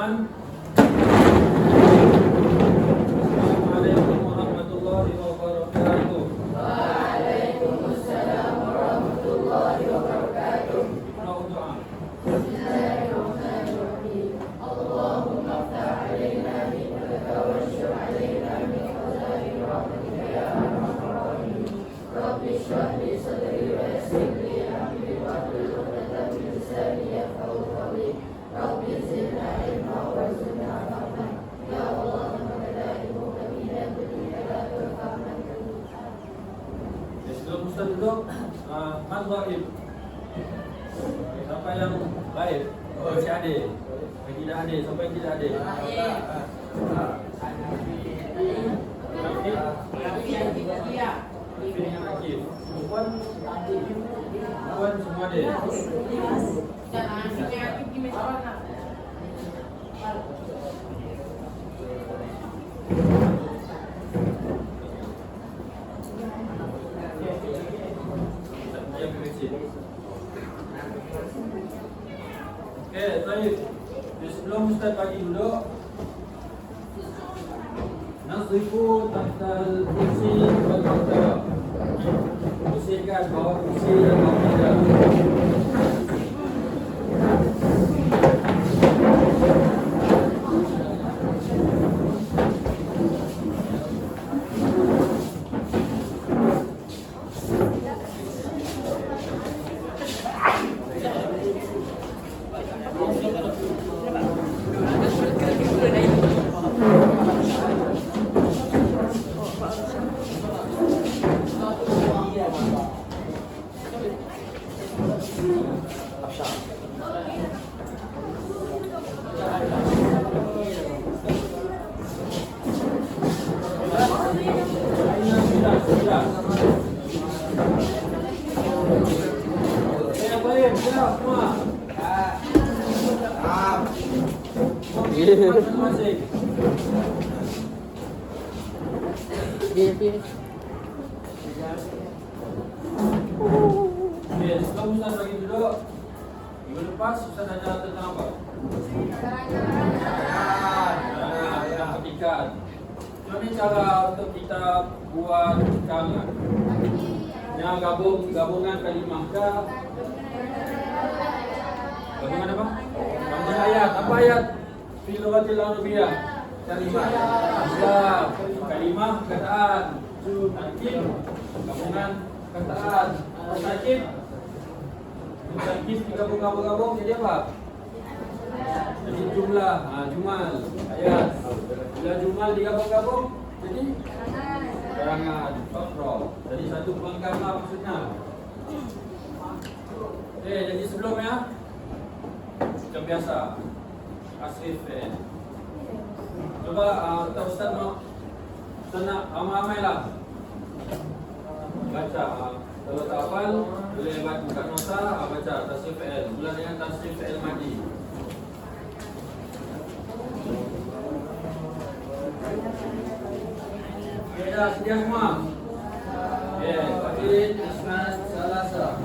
bersamaan. Assalamualaikum warahmatullahi wabarakatuh. Waalaikumsalam warahmatullahi wabarakatuh. Doa. Bismillahirrahmanirrahim. Allahumma ftah alaina bi'afwika wanshur alaina min khaza'in rahmatika ya arhamar rahimin. Rabbi shrah li sadri wa yassir li amri wahlul 'uqdatam min lisani yafqahu qawli. Rabbi zidna ilma warzuqna fahma. Ya Allah, la ilaha illa anta. Sebelum Ustaz duduk, man ghaib. Siapa yang ghaib? Si adik. Yang tidak adik, siapa yang tidak adik? Akif. Puan semua adik. Okey, baik. Sebelum Ustaz bagi duduk, nazifu tahtal kursi wal maktab. Bersihkan bawah kursi dan bawah meja. Sebelum Ustaz bagi duduk, minggu lepas Ustaz ada tentang apa? Tentang petikan. Macam mana cara untuk kita buat petikan? Yang gabungan kalimah kah? Gabungan apa? Gabungan ayat. Apa ayat? Fil lughatil arabiyyah. Kalimah. Kalimah kataan. Tarkib gabungan kataan. Tarkib digabung jadi apa? Jadi jumlah, jumal, ayat. Bila jumal digabung-gabung jadi karangan, fasrah. Jadi satu pelengkap maksudnya. Okey, jadi sebelumnya macam biasa asrif coba Ustaz nak ramai-ramailah baca. Kalau tak hafal, boleh buka nota, baca tasrif fi'il. Mula dengan tasrif fi'il madi. Okey, dah sedia semua? Okey, Fadil, Isman, Salasa.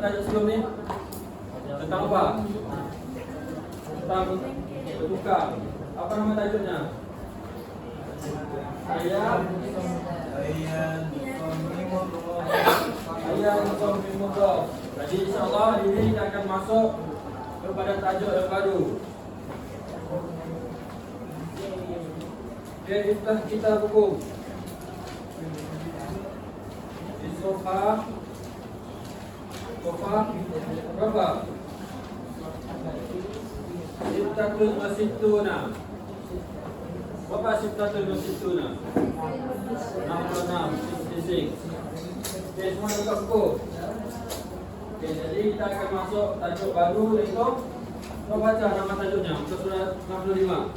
tajuk sebelum ni? Tentang apa? Tentang bertukar. Apa nama tajuknya? Ayat Nusomimullah. Jadi insyaAllah hari ini kita akan masuk kepada tajuk yang baru. Okay, kita hukum di sofa berapa? Siftatul Masituna. Berapa Siftatul Masituna? 66, 66. Okay, semua buka buku. Okay, jadi kita akan masuk tajuk baru iaitu, kau baca nama tajuknya, muka surat 65.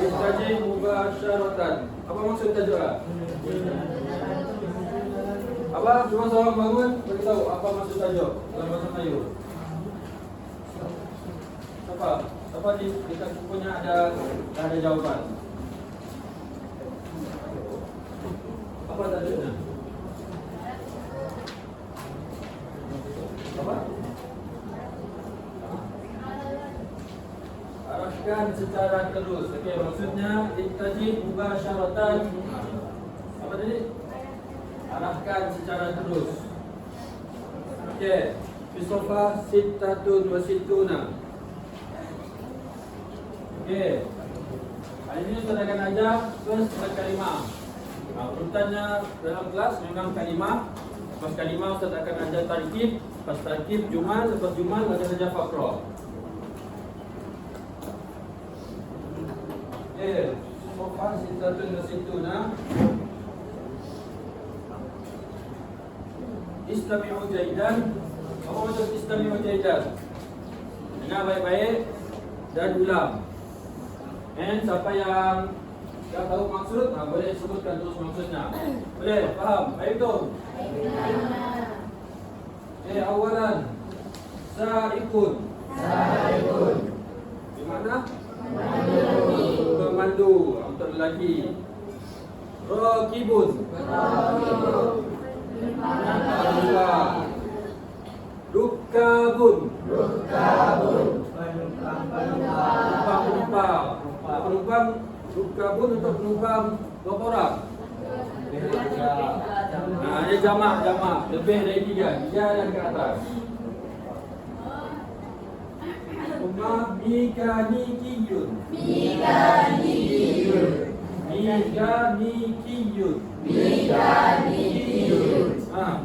Istaji Mubasyaratan. Apa maksud tajuknya? Apa? Cuma seorang bangun beritahu apa maksud tajuk dalam bahasa Melayu. Siapa di dekat bukunya ada jawapan? Apa tajuknya? Apa? Arahkan secara terus. Okey, maksudnya istaji mubasyaratan. Apa tadi? Arahkan secara terus. Okey, fisofa sittatun wa sittuna. Okey. Hari ini Ustaz akan ajar first kalimah. Urutannya dalam kelas memang kalimah. Lepas kalimah Ustaz akan ajar tarkib, lepas tarkib jumal, lepas jumal ada saja faqra. Okey, fisofa sittatun wa sittuna. Istami'u jaidan. Apa maksud istami'u jaidan? Dengar baik-baik dan ulang. Siapa yang tak tahu maksud, boleh sebutkan terus maksudnya. Boleh? Faham? Baik tu? Awalan Sa'ikun. Di mana? Pemandu. Untuk lelaki. Raqibun. Rukabun. Penumpang. Rukabun untuk penumpang berapa orang? Ini jamak. Lebih dari 3 dan ke atas. Mikanikiyun.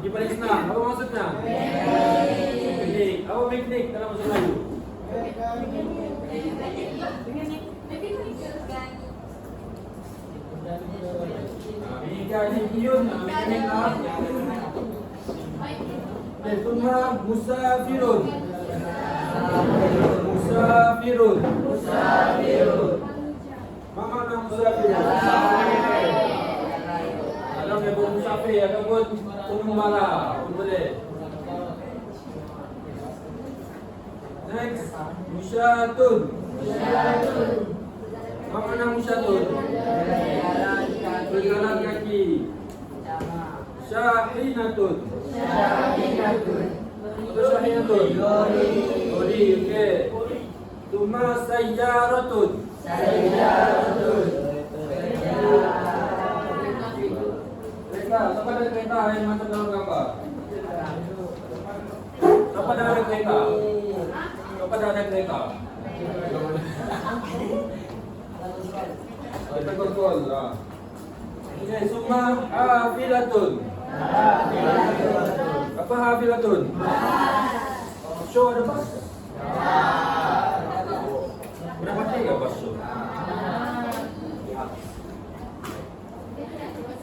Di paling senang, apa maksudnya? Mekanik. Apa mekanik dalam bahasa Melayu? Mekanikiyun, mekanik lah. Summa musafirun. Apa makna musafirun? Ada yang bermusafir ataupun pengembara pun boleh. Next, musyatun. Apa makna musyatun? Berjalan kaki. Syahinatun. Atau syahinatun? Lori, okey. Tuma sayyaratun. Kereta, siapa ada kereta yang macam dalam gambar? Siapa dah ada kereta? Kita kontrol lah. Okey, summa hafilatun. Apa hafilatun? Show ada bas? Pernah pakai ke bas show?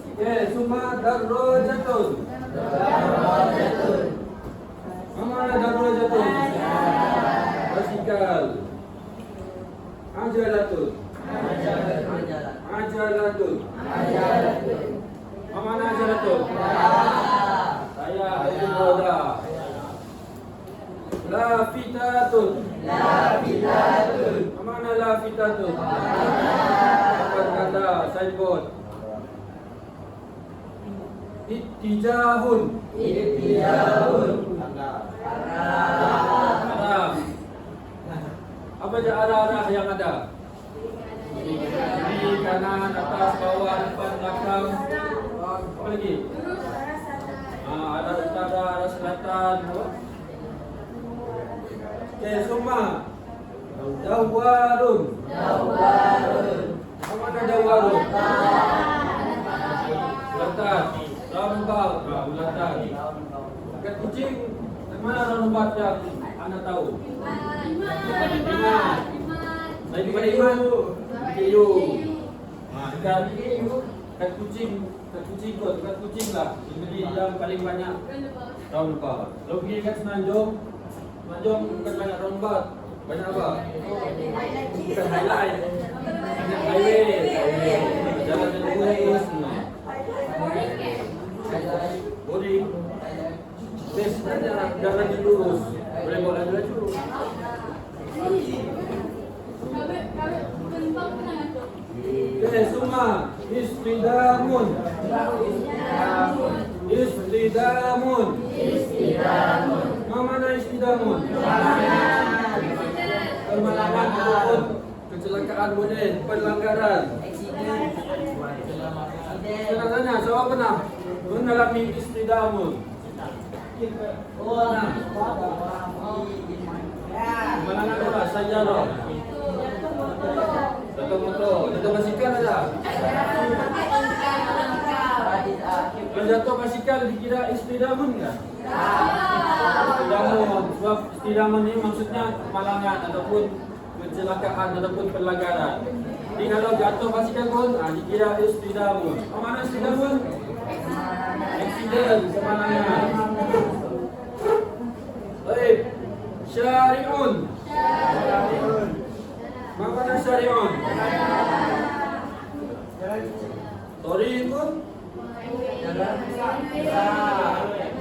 Okey, summa darrajatun. Mana darrajatun? Basikal. Ajalatun. Mana ajalatun? Saya itu roda. Lafitatun. Mana lafitatun? Kata signboard. Ittijahun. Arah. Apa aja arah-arah yang ada? Kiri, kanan, atas, bawah, depan, belakang. Apa lagi? Arah utara, arah selatan. Okey, semua. Dawarun. Apa ada dawarun? Bulatan. Roundabout. Bulatan. Kat kucing, mana roundabout yang anda tahu? Lima. Saya di mana Iman? Kiyu. Kat kucing lah. Jadi yang paling banyak roundabout. Kalau pergi kat Semenanjung bukan banyak roundabout. Banyak apa? Bukan highlight. Banyak highway. Jalan yang lurus. Boring. Biasanya jalan yang lurus. Boleh bawa laju-laju. Okey, semua. Istidamun. Mana istidamun? Permalangan ataupun kecelakaan boleh, pelanggaran. Senang tanya, siapa pernah mengalami istidamun? Permalangan apa? Sajarah. Jatuh basikal ada? Kalau jatuh basikal dikira istidamun enggak? Istidamun. Sebab istidamun ini maksudnya kemalangan ataupun kecelakaan ataupun pelanggaran. Jadi kalau jatuh basikal pun dikira istidamun. Apa mana istidamun? Accident, kemalangan. Baik. Syari'un. Mana syari'un? Tariqun.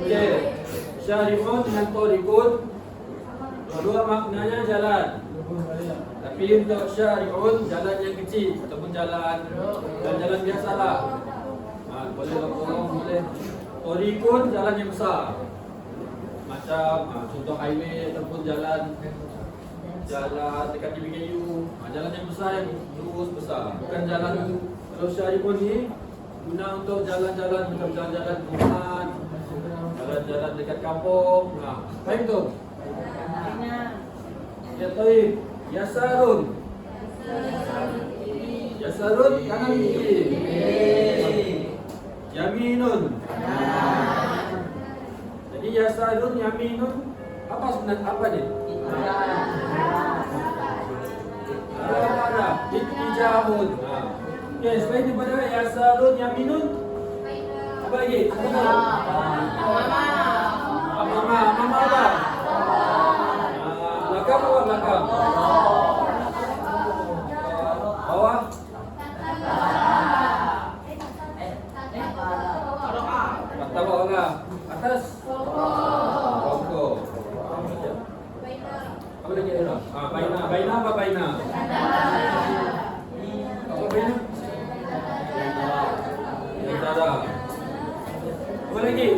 Okey. Syari'un dengan tariqun dua maknanya jalan. Tapi untuk syari'un jalan yang kecil ataupun jalan biasalah. Boleh lorong, boleh. Tariqun jalan yang besar. Macam contoh highway ataupun jalan dekat DBKU. Jalan yang besar yang lurus besar. Bukan jalan kalau syari'un ni guna untuk jalan-jalan macam jalan-jalan rumah, jalan-jalan dekat kampung. Faham tu? Ya, baik. Yasarun kanan kiri. Yaminun. Jadi yasarun, yaminun apa sebenarnya apa dia? Arah. Ittijahun. Okey, selain daripada yasarun, yaminun, apa lagi? Mama apa? Belakang apa belakang? Bawah? Mata bawah lah. Atas? Rokok. Apa lagi era? Baina apa baina? Apa baina? Antara. Apa lagi?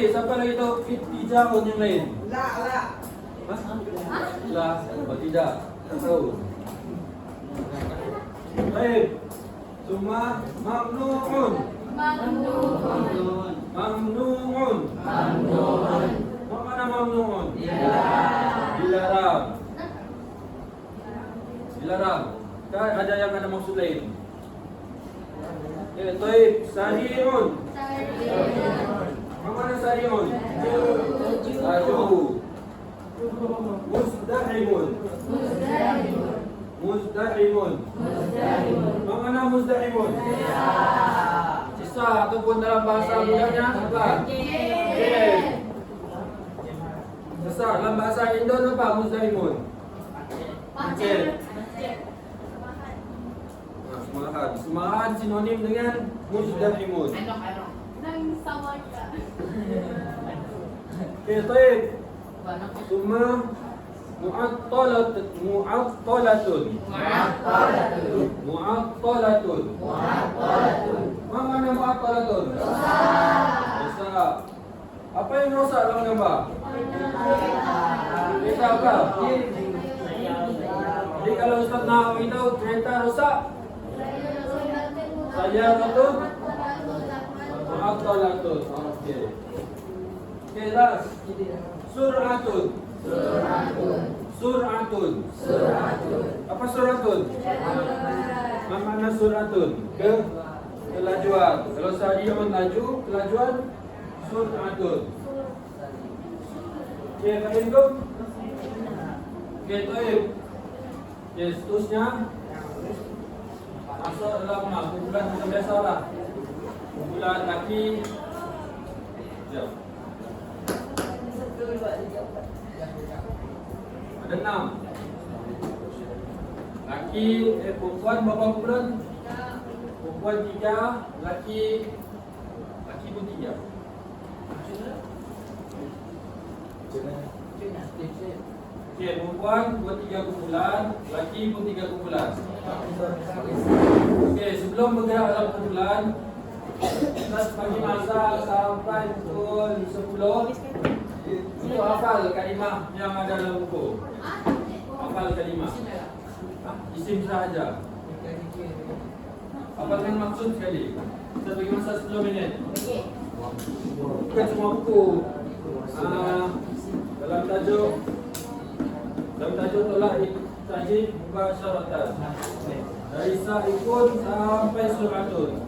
Siapa lagi tahu ittijahun yang lain? La. Oh tidak. Tak tahu. Baik. Semua mamnu'un. Mana mamnu'un? Dilarang. Kan ada yang ada maksud lain. Ya, baik. Sahihun. Mana sahihun? Satu. Muzdahimun. Mana muzdahimun? Sisa ataupun dalam bahasa mudahnya apa? Sisa dalam bahasa Indon apa muzdahimun? Semarahan sinonim dengan muzdahimun. Okey, baik. Semua mu'attalatun. Mana mu'attalatun? rosak. Apa yang rosak dalam gambar? Kereta apa? Jadi kalau Ustaz nak beritahu kereta rosak, saya ratun Aktalatun. Okey. Okey, last. Suratun. Suratun. Apa suratun? Mana suratun? Kelajuan. Kalau saya melaju, kelajuan suratun. Okey, faham ke? Okey, baik. Okey, seterusnya masuk dalam kumpulan macam biasalah. Kumpulan laki. Sekejap. Ada 6. Laki, perempuan berapa kumpulan? Perempuan 3, laki pun 3. Okey, perempuan buat 3 kumpulan, laki pun 3 kumpulan. Okey, sebelum bergerak dalam kumpulan, Ustaz bagi masa sampai pukul 10 untuk hafal kalimah yang ada dalam buku. Hafal kalimah. Isim sahaja. Hafalkan maksud sekali. Ustaz bagi masa 10 minit. Bukan semua buku. Dalam tajuk tolak tajid mubasyaratan. Dari sa'ikun sampai suratun.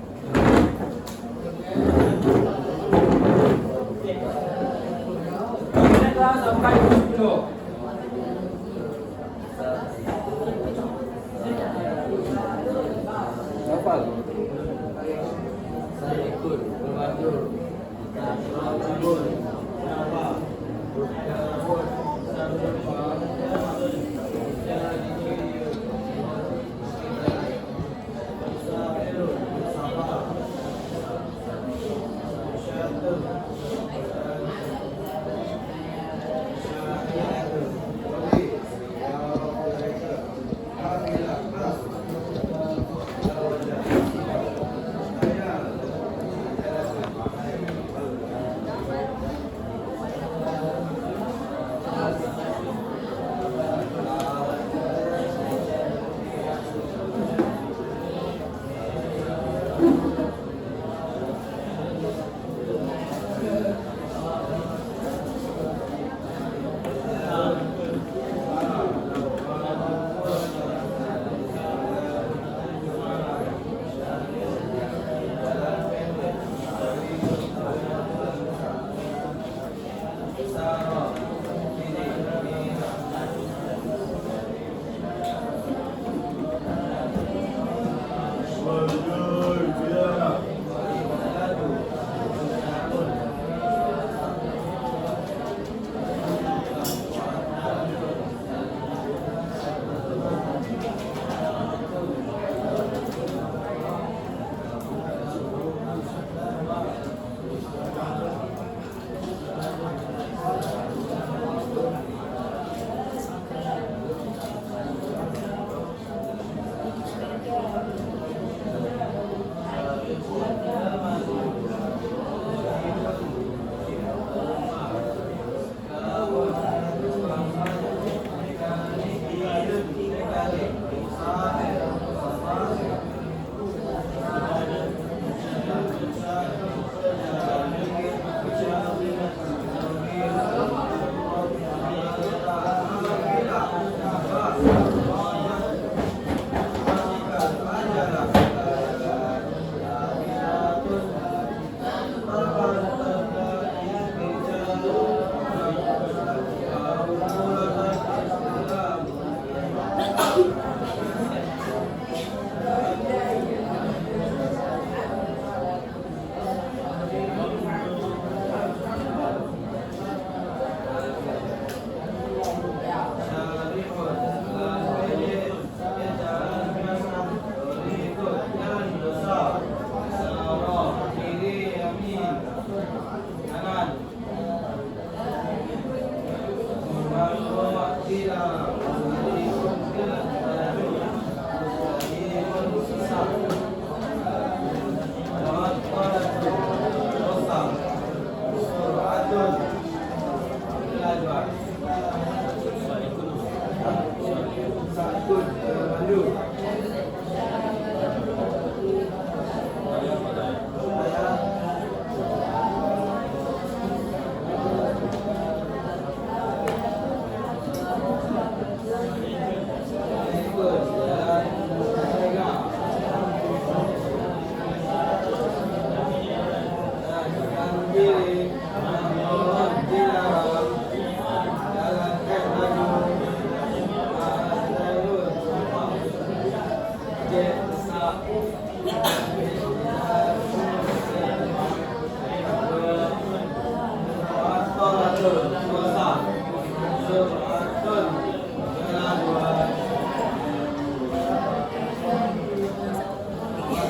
Minitlah sampai 10. Hafal. Sa'ikun, berwajur. Berwajur. ikut pandu. Saya pada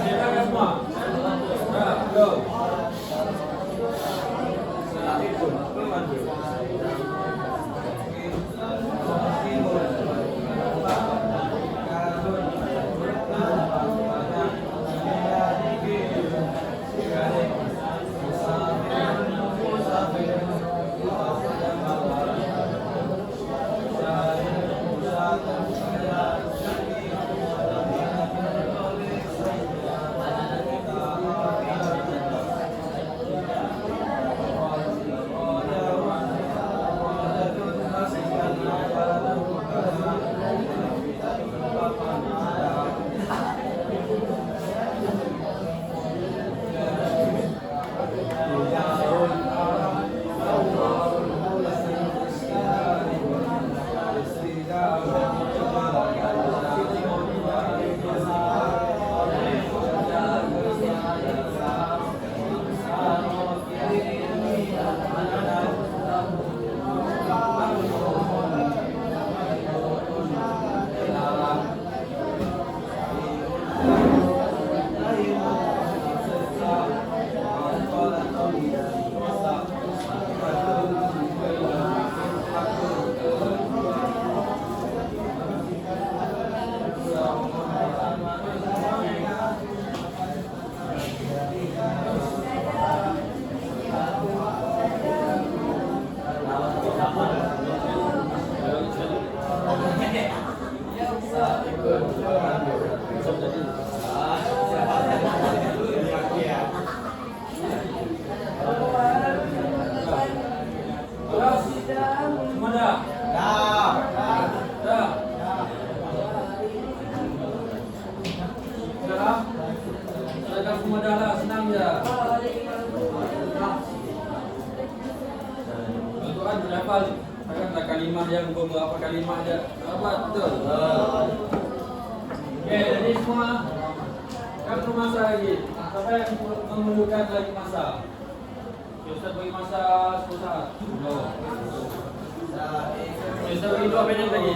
silakan semua. Dah, go. Semua dah? Dah? Dah? Silakan semua dah lah, senang je. Al-Quran boleh hafal. Takkanlah kalimah yang beberapa kalimah je. Apa betul? Okey, jadi semua kan perlu masa lagi. Siapa yang memerlukan lagi masa? Ustaz bagi masa 10 saat. Ustaz bagi 2 minit lagi.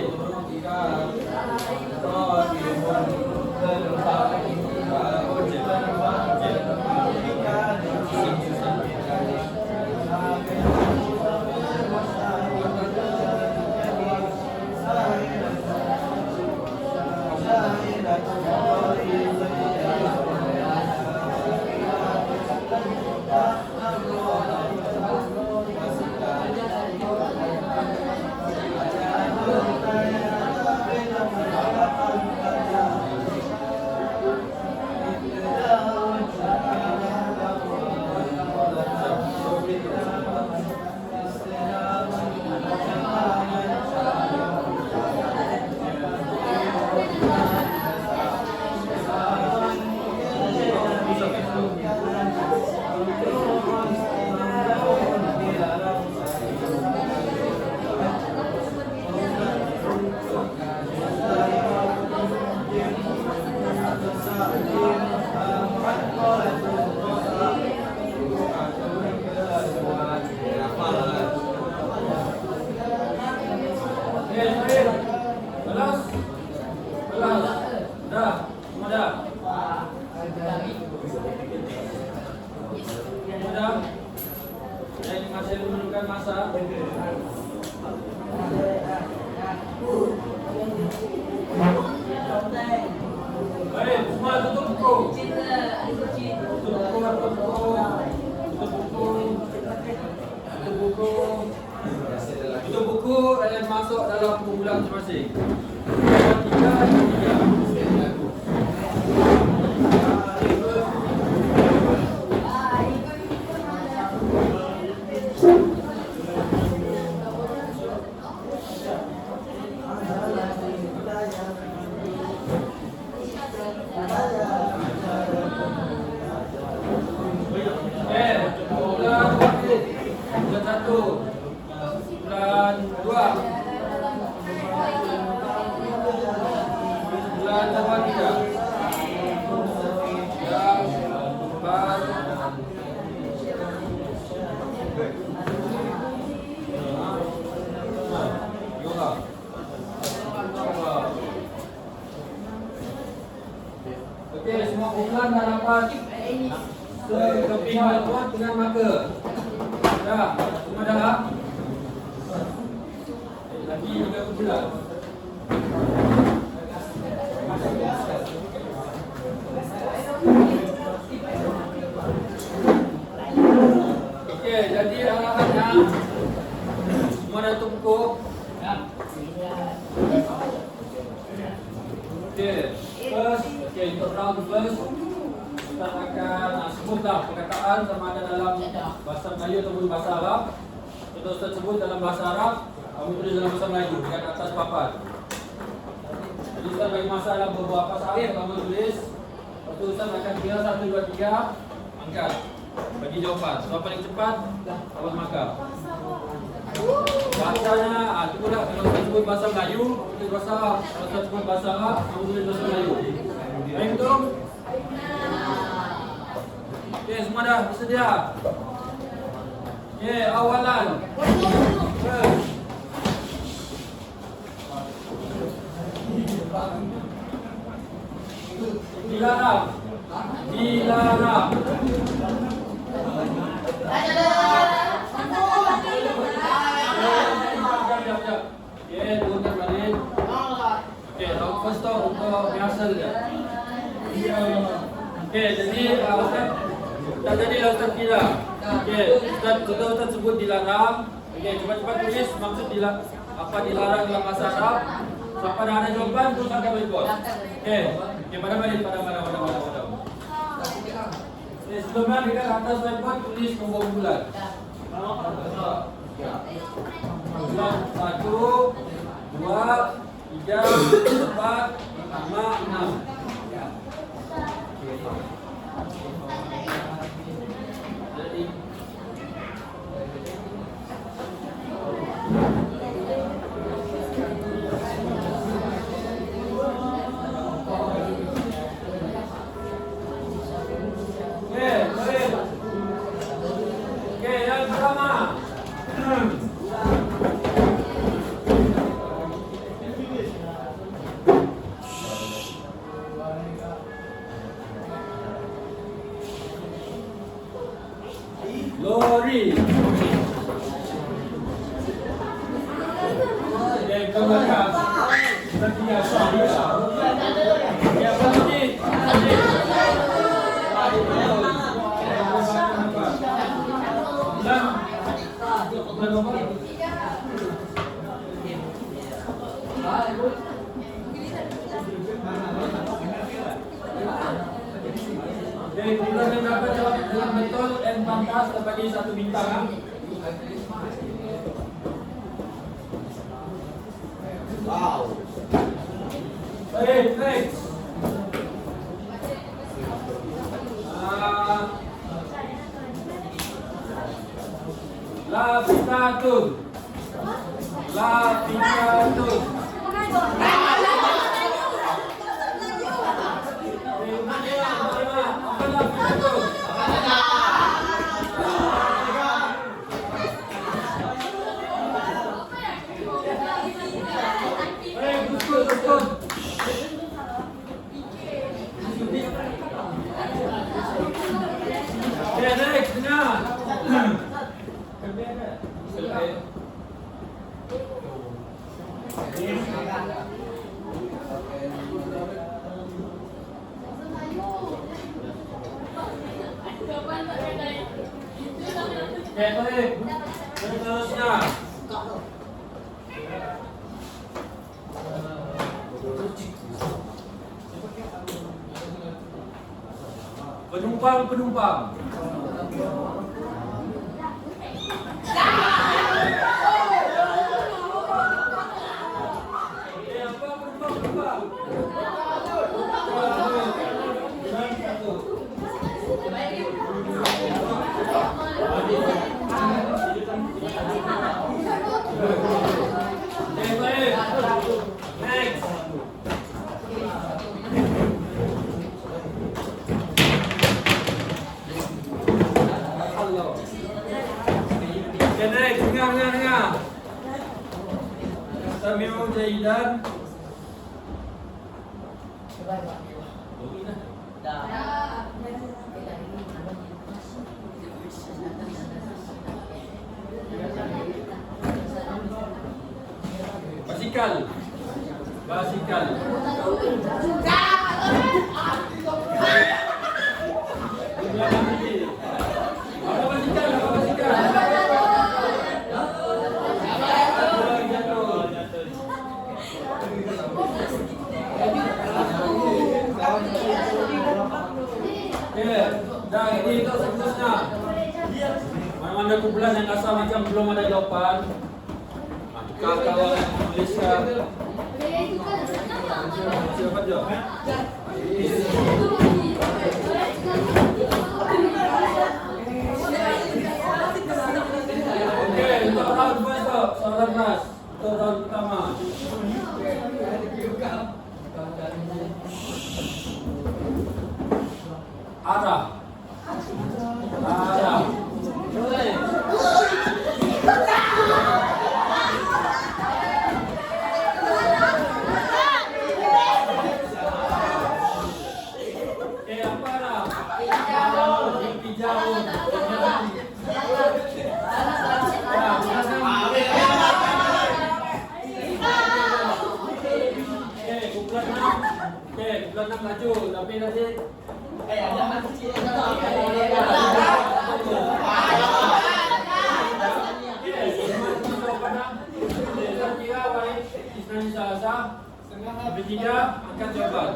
Baik, semua tutup buku. Tutup buku dan masuk dalam kumpulan masing-masing. Yang ketiga, bulan sama 3. 4. Okey, semua kumpulan dah dapat sekeping bantuan dengan marker. Dah, semua dah. Lagi 3 kumpulan. Okey, jadi arahannya semua dah tumpuk. Okey, first, untuk round first kita akan sebutlah perkataan sama ada dalam bahasa Melayu ataupun bahasa Arab. Kita Ustaz sebut dalam bahasa Arab, kamu tulis dalam bahasa Melayu dekat atas papan. Jadi Ustaz bagi masa dalam beberapa saat kamu tulis. Lepas tu Ustaz akan kira 1, 2, 3, angkat, bagi jawapan. Siapa paling cepat dapat markah. Bahasanya, itulah kalau Ustaz sebut bahasa Melayu, tulis bahasa Arab. Kalau Ustaz sebut bahasa Arab, kamu tulis bahasa Melayu. Baik tu? Okey, semua dah bersedia? Okey, awalan. Dilarang. Dilarang. Okey, turunkan balik. Okey, first stop untuk rehearsal dia. Okey, jadi Ustaz tak jadilah Ustaz kira. Okey, Ustaz sebut dilarang. Okey, cepat-cepat tulis maksud apa dilarang dalam bahasa Arab. Siapa dah ada jawapan terus akan berikut. Okey, pada balik. Sebelumnya dekat atas whiteboard tulis nombor bulan. 1, 2, 3, 4, 5, 6. Jadi Okey, yang pertama. Lori. Okey, ke belakang. Nanti asal dia. Ya, berhenti. Jadi bulan yang dapat jawab dengan betul dan pantas terbagi 1 bintang. Wow. Baik, next. Lapisatus. Lapisatus. Baik. Seterusnya. Penumpang. Next. Istami'u jaidan. Basikal. Basikal. Apa basikal? Apa basikal? Dah ini itu seterusnya. Mana-mana kumpulan yang asal macam belum ada jawapan. Kawan Malaysia. Siapa dia? Okey, untuk round first, soalan ras. Untuk round pertama. Arah. Arah. Apa arah? Hijau. Kumpulan 6 laju, tapi nanti bertiga angkat jawapan.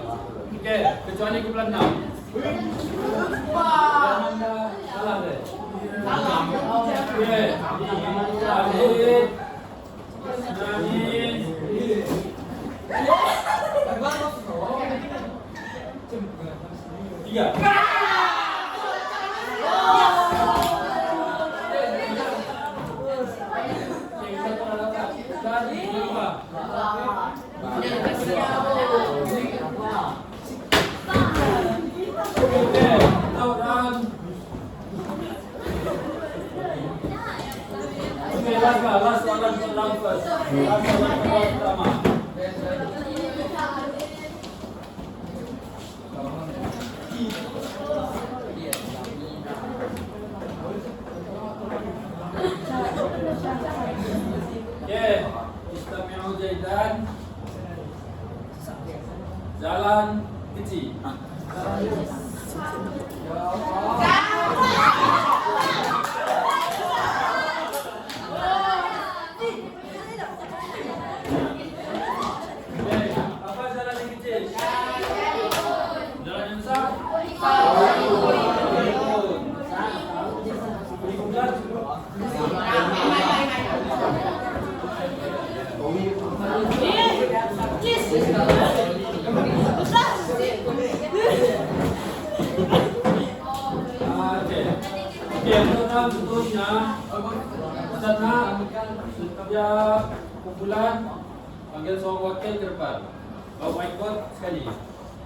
Okey, kecuali kumpulan 6. Salah deh. Okey. Alif. Nani. Tiga. Last one first. Pertama. Okey, Istami'u jaidan. Jalan kecil. Apa jalan yang kecil? Jalan yang besar? Untuk seterusnya, Ustazah setiap kumpulan panggil seorang wakil ke depan. Bawa whiteboard sekali.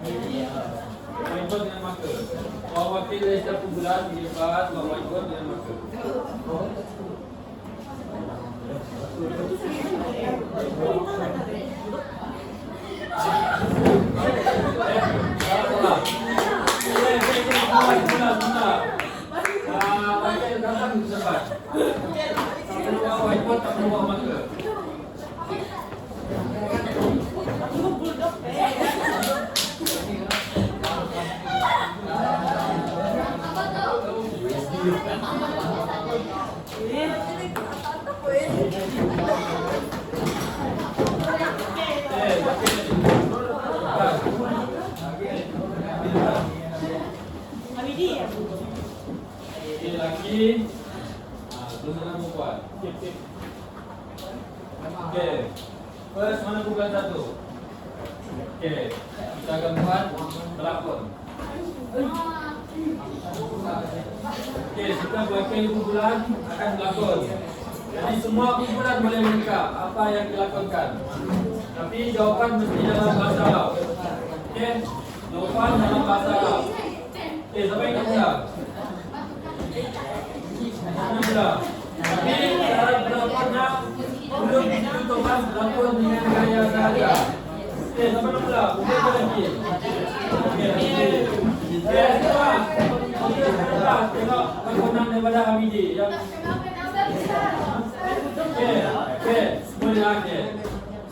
Whiteboard dengan marker. Seorang wakil dari setiap kumpulan di depan bawa whiteboard dengan marker. Whiteboard tak perlu bawa marker. Okey lagi. Terus nak buat. Okey. First mana kumpulan satu? Okey. Kita akan buat pelakon. Okey, kita wakil kumpulan akan berlakon. Jadi semua kumpulan boleh meneka apa yang dilakonkan. Tapi jawapan mesti dalam bahasa Arab. Okey? Jawapan dalam bahasa Arab. Okey, siapa yang nak mula? Tapi cara berlakonnya belum ditentukan berlakon dengan lagi. Tengok perkenan daripada Hamidi yang semua dia okey.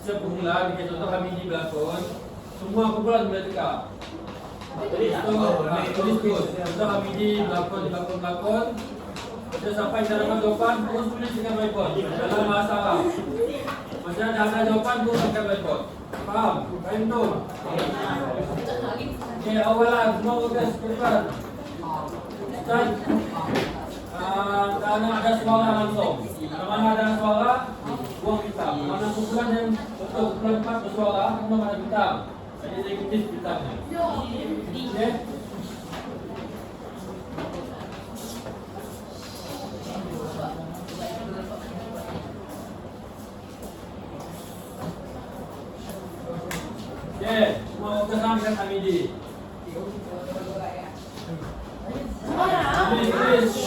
Semula kita contoh Hamidi berlakon, semua kumpulan boleh tegak. Tulis terus. Contoh Hamidi berlakon. Kita sampai dalam jawapan, terus tulis dengan whiteboard dalam bahasa Arab. Macam ada jawapan, terus akan whiteboard. Faham? Faham tu? Okey, awalan semua fokus cepat. Start. Kalau ada suara langsung. Kalau mana ada suara, buang bintang. Mana kumpulan yang betul kumpulan 4 bersuara, kumpulan mana bintang. Jadi negatif bintangnya. Okey. Okey, semua fokus dengan Hamidi. Please.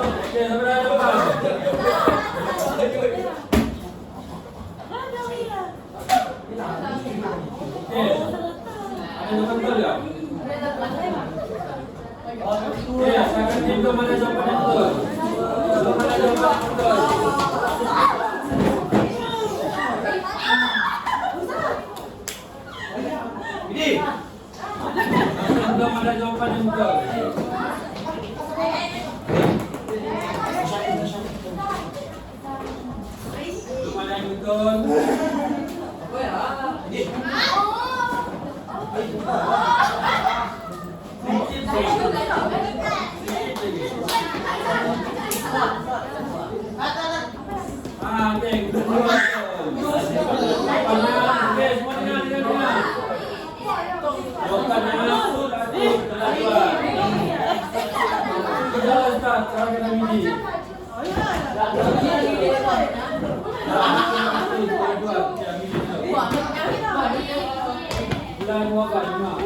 Okey, sampai depan. Okey. Ada betul tak? Okey, saya akan tunjuk mana jawapan yang betul. Mana jawapan yang betul. Belum ada jawapan yang betul. Belum ada yang betul. Okey, kedua. Okey, semua dengar. Jawapannya langsung tadi telah buat. Kita start sekarang kita midi. Bulan Wabah 5.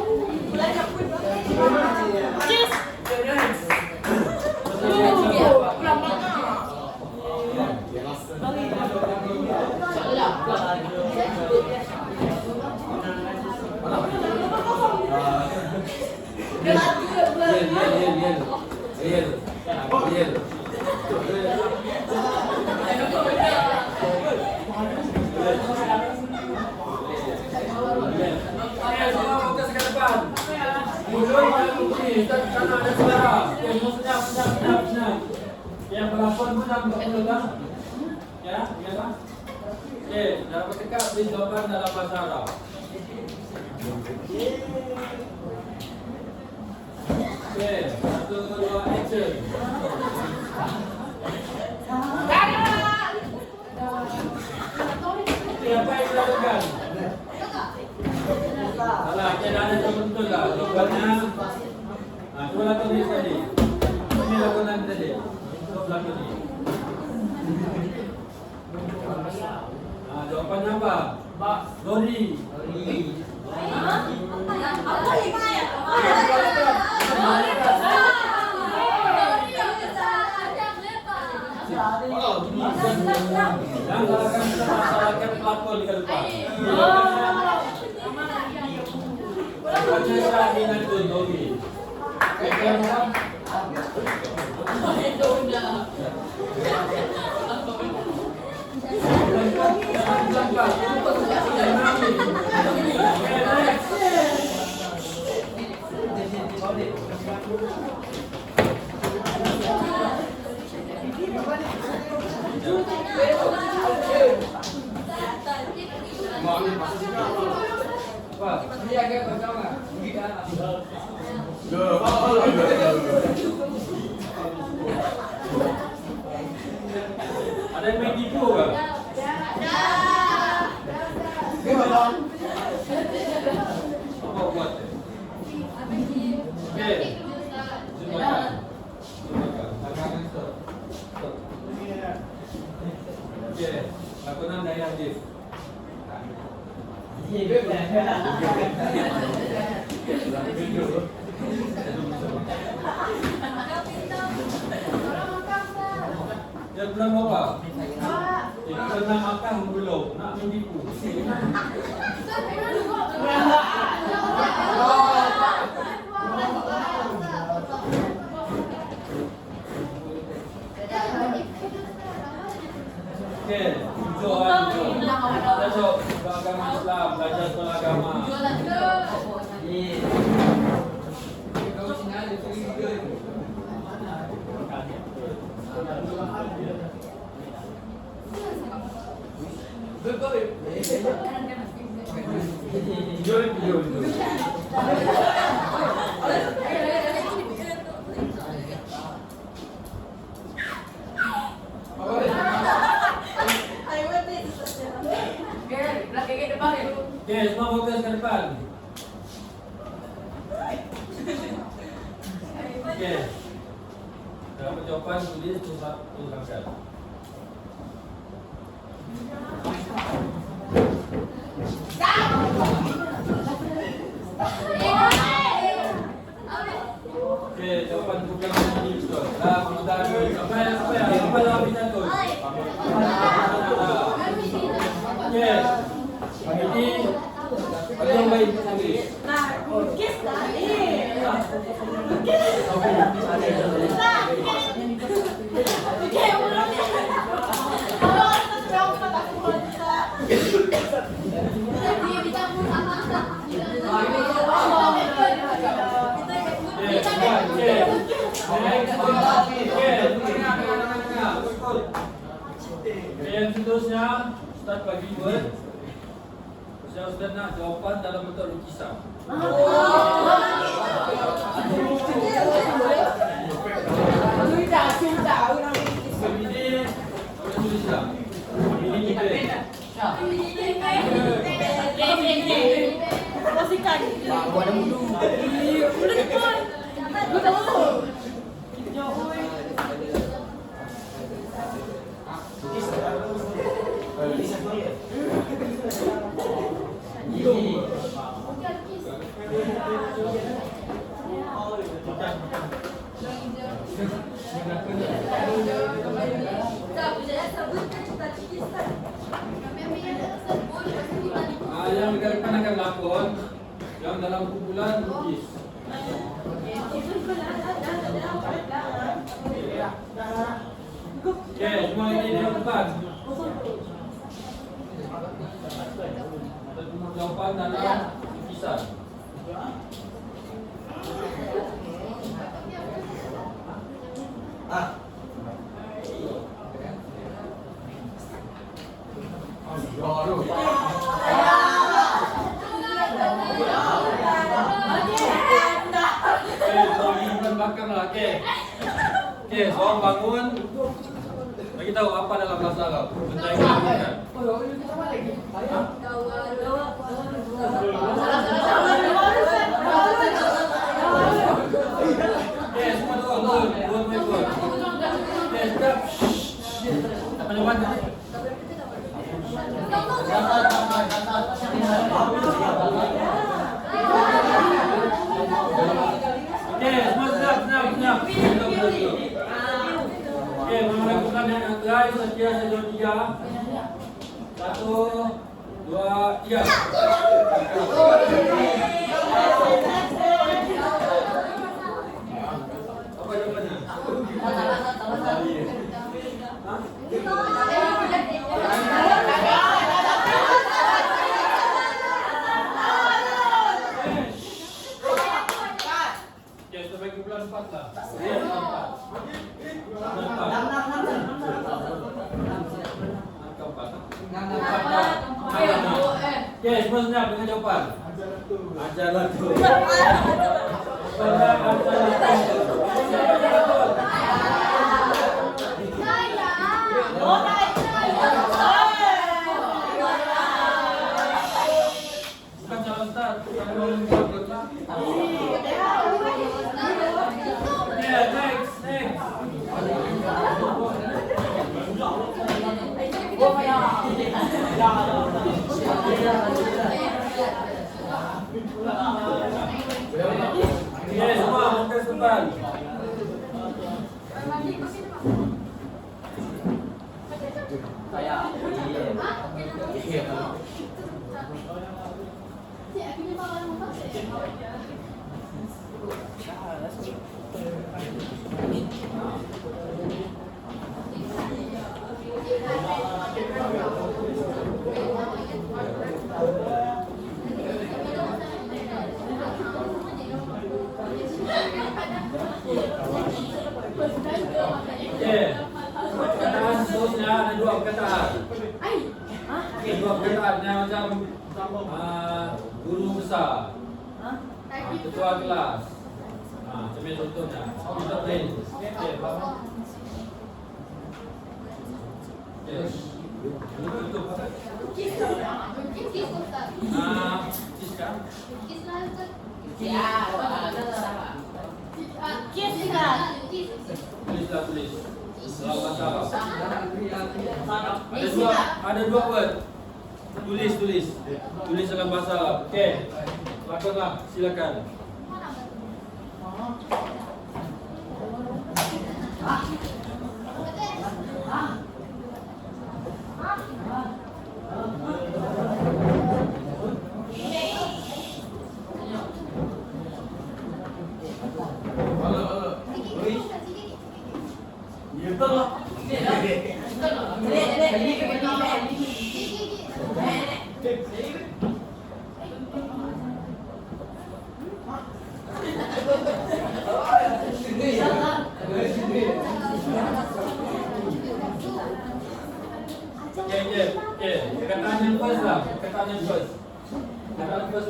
Yang berlakon pun dalam kemudian ya, kan? Okey, dalam bertekad beri jawapan dalam bahasa Arab. Okey, 1, 2, action. Okey, apa yang kita lakukan? Alah, kita ada betul tak? Jawapannya dua lakon ni tadi. Ini lakonan tadi. Dua lakon ni. Jawapannya apa? Lori. Dan akan kita masalahkan pelakon di depan. Jawapannya Syahina itu Lori. Ada yang main tipu ke? Apa buat? Okey. Silakan. Okey. Lakonan Dayah Hafiz. Ya, bulan berapa? Kita nak makan belum? Nak menipu. Okey, tujuh hari tu. Besok beragama Islam, belajar soal agama. Jom. Okey, semua fokus ke depan. Okey. Dalam jawapan tulis tuliskan. Okey, jawapan bukan ini betul. Kita apa yang kita tu? Okey. Ini apa yang baik sendiri? Lukis tadi. Yang seterusnya, Ustaz bagi word. Ustaz nak jawapan dalam bentuk lukisan. Ini boleh tulis tak? Ini kita. Kosikan. Ada mudu. Udah depan. Gua tahu. Yang dikatakan akan lakon, yang dalam kumpulan lukis. Okey, semua ini di depan. Jawapan dalam lukisan. Okey, seorang bangun. Bagi tahu apa dalam bahasa Arab. Benda yang dilakukan. Okey, semua turun. Okey, stop. Apa jawapan? Okey, semua senang. Okey, melakukan yang terakhir setia sejauh 3. 1, 2, 3. Apa jawapannya? Okey, kita bagi bulan 4 lah. Okey, semua senang dengan jawapan. Ajarlah tu. Bukan calon start. Next. Okey, semua fokus depan. Saya. Iya. Oke. Perkataan seterusnya ada dua perkataan. Oke, dua perkataan yang macam guru besar, ketua kelas. Macam ni contohnya. Kita play. Okey, faham? Okey. Tutup. Kiskah? Tulis. Dalam bahasa Arab. Ada dua word. Tulis dalam bahasa Arab. Okey. Lakonlah, silakan. Okey. Perkataan yang first lah. Perkataan first. Perkataan first.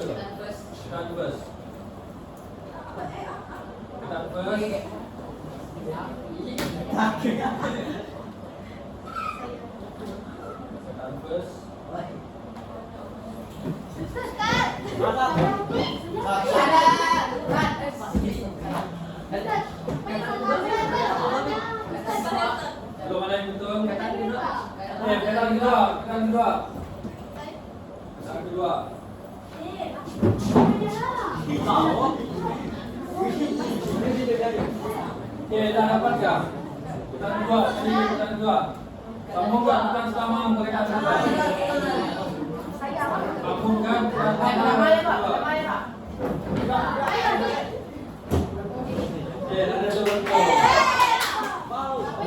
Belum ada yang betul. Perkataan kedua. Okey, dah dapatkah? Perkataan kedua. Sambungkan perkataan pertama perkataan kedua. Sambungkan perkataan kedua. Okey, ada dua.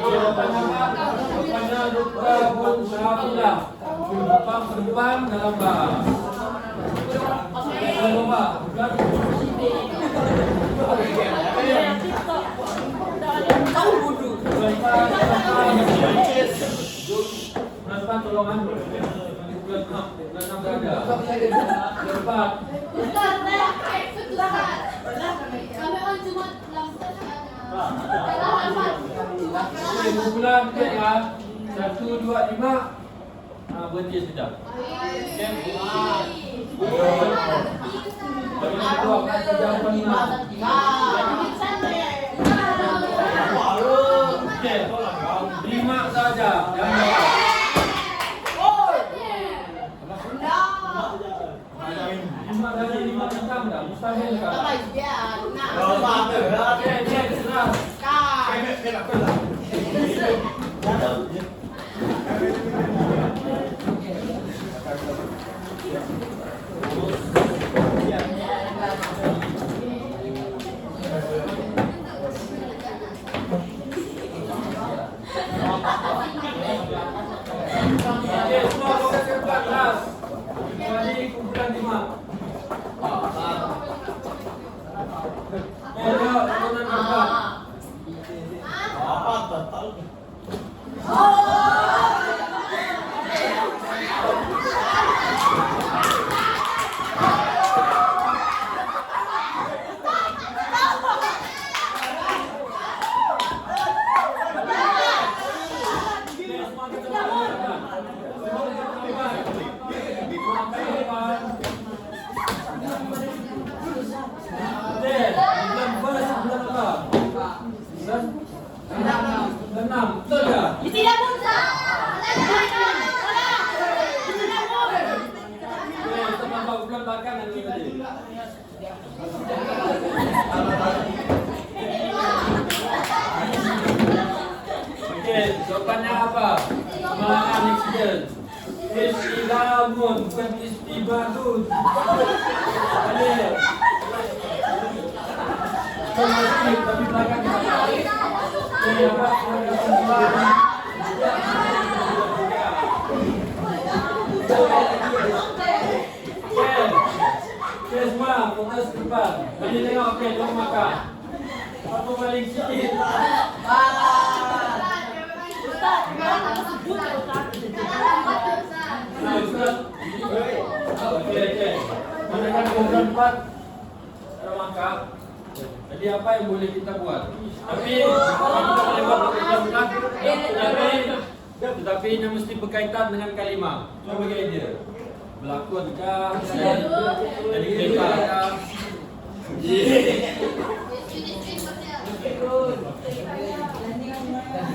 Rupanya rupa pun syafilah. Rupa berdepan dalam bahasa. Lomba. Tahu bodoh. Bulan tolongan. Bulan 6 berada. Cepat. Bulan ya. 1, 2, 5. Berhenti sekejap. Okey. Bagi kedua, jam 6. Okey. 5 saja. Lima dari 5 bintang dah. Mustahil kan? Okey, serah. Okey, semua fokus ke kelas. Kecuali kumpulan 5. Turunan 4. Istilamun, bukan istibalun. Balik. Tapi belakang Okey, semua fokus ke depan. Bagi tengok, okey, tolong makan. Apa paling sikit? Ustaz, jangan sebut Ustaz. Okey. Manakan program 4 ada mangkap. Jadi apa yang boleh kita buat? Tapi kita boleh buat program 4. Tetapi yang mesti berkaitan dengan kalimah. Cuba bagi idea. Berlakonkah? Jadi kelipakah?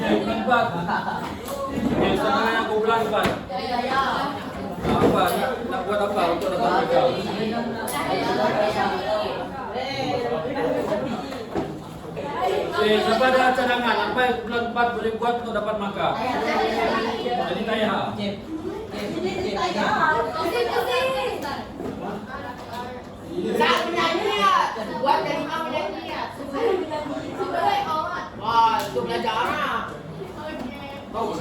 Bulan 4. Okey, sekarang aku bulan 4. Apa? Nak buat apa untuk dapat mereka? Okey, siapa ada cadangan? Apa yang bulan 4 boleh buat untuk dapat makan? Jadi tanya. Ustaz penyanyi ya. Buat kalimah penyanyi ya. Wah, itu belajar Arab. Okey.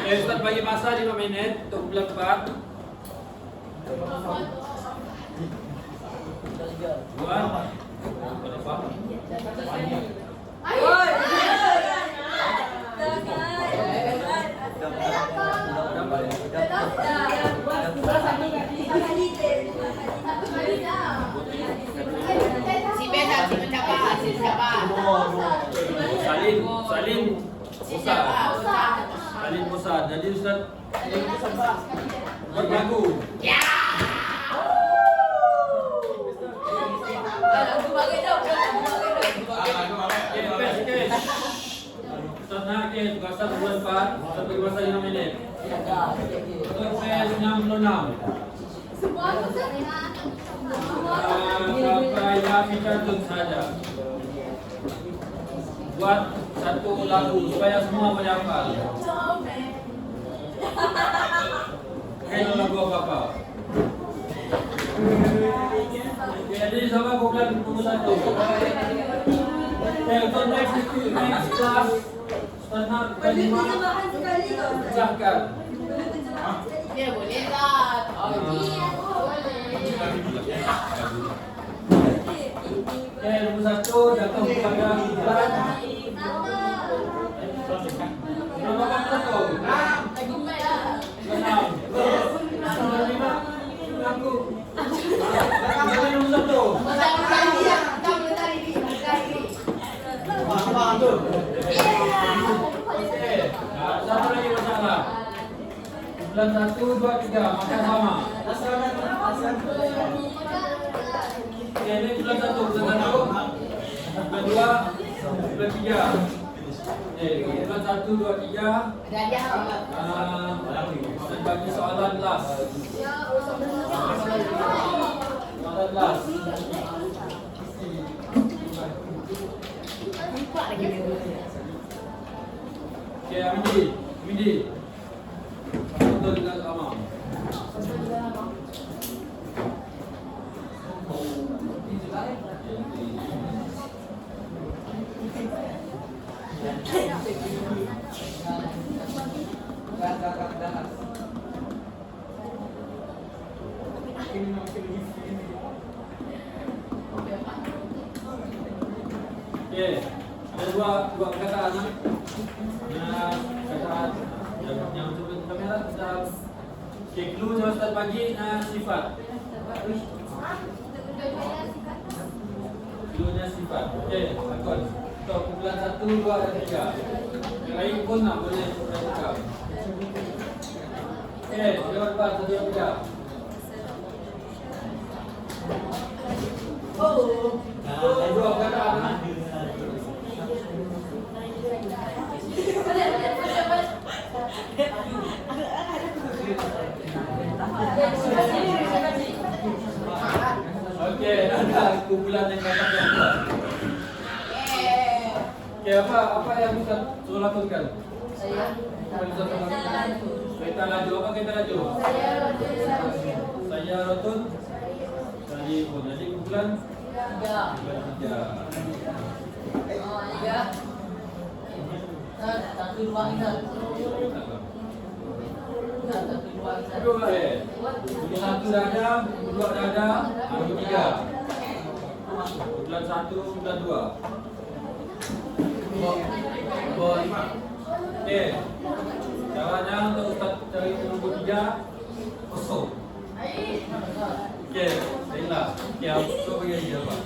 Ustaz bagi masa 5 minit untuk bulan 4. Buat. Berapa? Si beda, si mencapai, si siapa? Salin Musa. Salin Musa. Jadi Ustaz buat lagu. Ya. Okey. Ustaz nak tugasan bulan 4. Ustaz bagi masa 5 minit. Untuk PES 66. Sampai Yafikatun saja. Buat satu lagu supaya semua boleh hafal. Kena lagu apa-apa. Jadi sama bukan buku 1. Untuk next class Ustaz kalimah pecahkan. Ya boleh tak? Nombor 1 jatuh kepada bulan. Nombor 1. 6. Nombor 5. Aku. Nombor 1. Satu lagi masalah. Bulan 1, 2, 3 makan sama. Ini bulan 1, bulan 2, bulan 3. Bulan 1, 2, 3. Dan bagi soalan last. Soalan last. Okay, Amindi. Betul dengan Amam. Okay, ada dua perkataan. Perkataan yang sebut kamera kita. Okay, clue yang Ustaz bagi sifat. Clue-nya sifat. Okay, akun. Untuk kumpulan 1, 2 dan 3. Yang lain pun boleh tukar. Okay, jawab 4, 1, 2, 3. Dua perkataan. Okey, ada kumpulan yang kata Oke, apa yang Ustaz suruh lakukan? Saya Kita laju, apa kita laju? Saya rotun. Jadi kumpulan 3. Satu dua kita. Satu dada, dua dada, ambil 3. Kumpulan 1, kumpulan 2. Bawah 5. Oke. Caranya untuk Ustaz cari nombor 3 kosong. Oke, baiklah. Oke, aku bagi dia apa?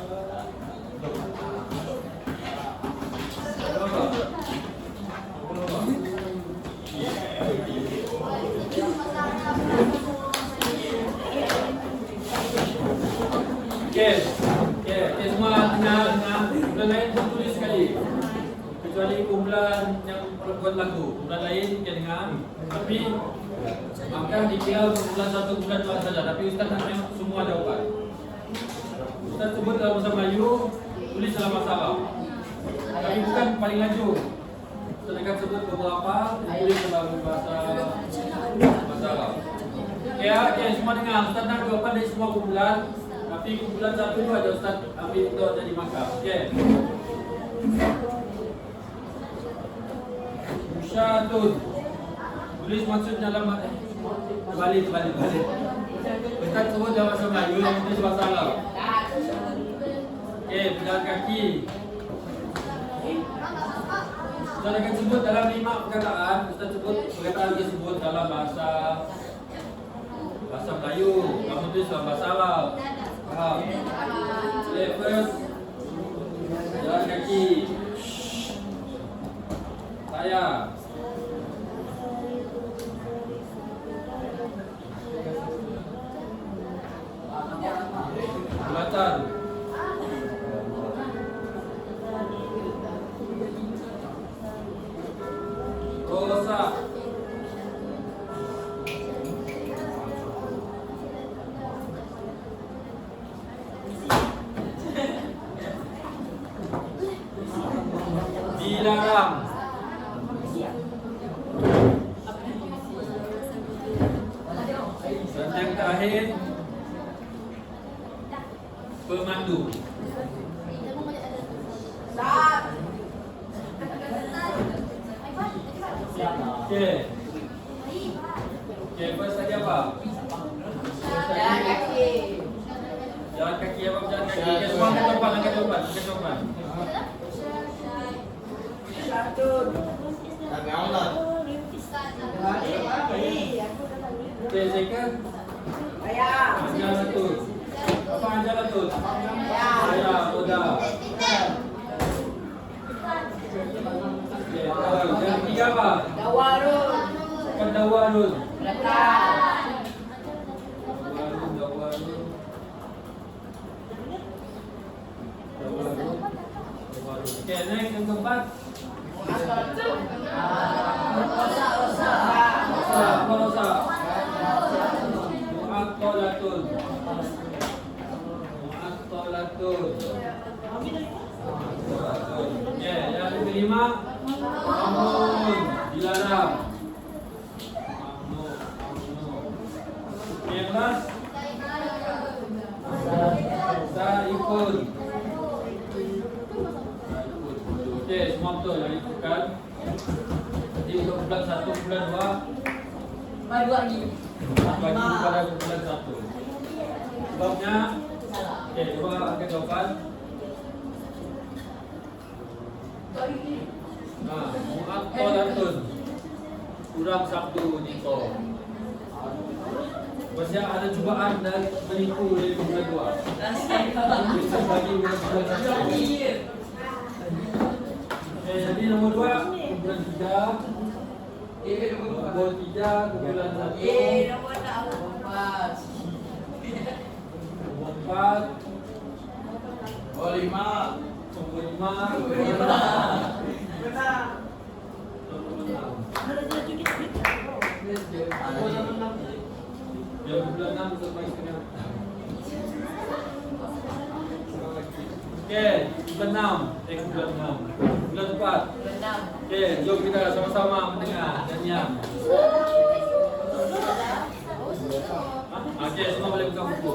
Oke, semua dengar kumpulan lain tulis sekali. Kecuali kumpulan yang buat lagu, kumpulan lain kita dengar. Tapi maka dikira kumpulan 1, kumpulan 2 saja. Tapi Ustaz nak tengok semua jawapan. Ustaz sebut dalam bahasa Melayu, tulis dalam bahasa Arab. Tapi bukan paling laju. Ustaz akan sebut beberapa, tulis dalam bahasa Arab. Oke, semua dengar. Ustaz nak jawapan dari semua kumpulan. Tapi kumpulan 1 tu aja Ustaz ambil untuk jadi markah. Oke. Musyatun. Tulis maksud dalam balik. Ustaz sebut dalam bahasa Melayu, yang tulis bahasa Arab. Oke, pejalan kaki. Ustaz akan sebut dalam 5 perkataan. Ustaz sebut perkataan tersebut dalam bahasa Melayu. Kamu tulis dalam bahasa Arab. Faham? First, jalan kaki. Saya. Kelihatan. Rosak. Dilarang. Dan yang terakhir, pemandu. Okey, first tadi apa? Jalan kaki. Jalan kaki apa? Jalan kaki. Okey, semua angkat jawapan. Okey, second. Jalan tu. Apa jalan tu? Ya, sudah. Yang ketiga apa? Dawarun. Bukan dawarun. Letak. Dawarun. Okey, next yang keempat. Rosa. Mu'attalatun. Okey, yang kelima. Mamnun. Dilarang. Okey, yang kelas. Saikun. Okey, semua betul yang ikutkan. Jadi untuk kumpulan 1, kumpulan 2 Bagi lagi. bagi kepada kumpulan 1. Sebabnya, okey, cuba angkat jawapan. Mu'attalatun. Kurang Sabtu Niko. Maksudnya ada cubaan dan menipu dari kumpulan 2. Bisa bagi kumpulan 1. Jadi nombor 2 kumpulan 3. Nombor 3 kumpulan 1. Nombor 4. Nombor 4. Oh, 5. Nombor 5. Yang kumpulan 6 sampai setengah. Okey, bulan 6. Bulan 6. Bulan 4. Okey, jom kita sama-sama mendengar nyanyian. Okey, semua boleh buka buku.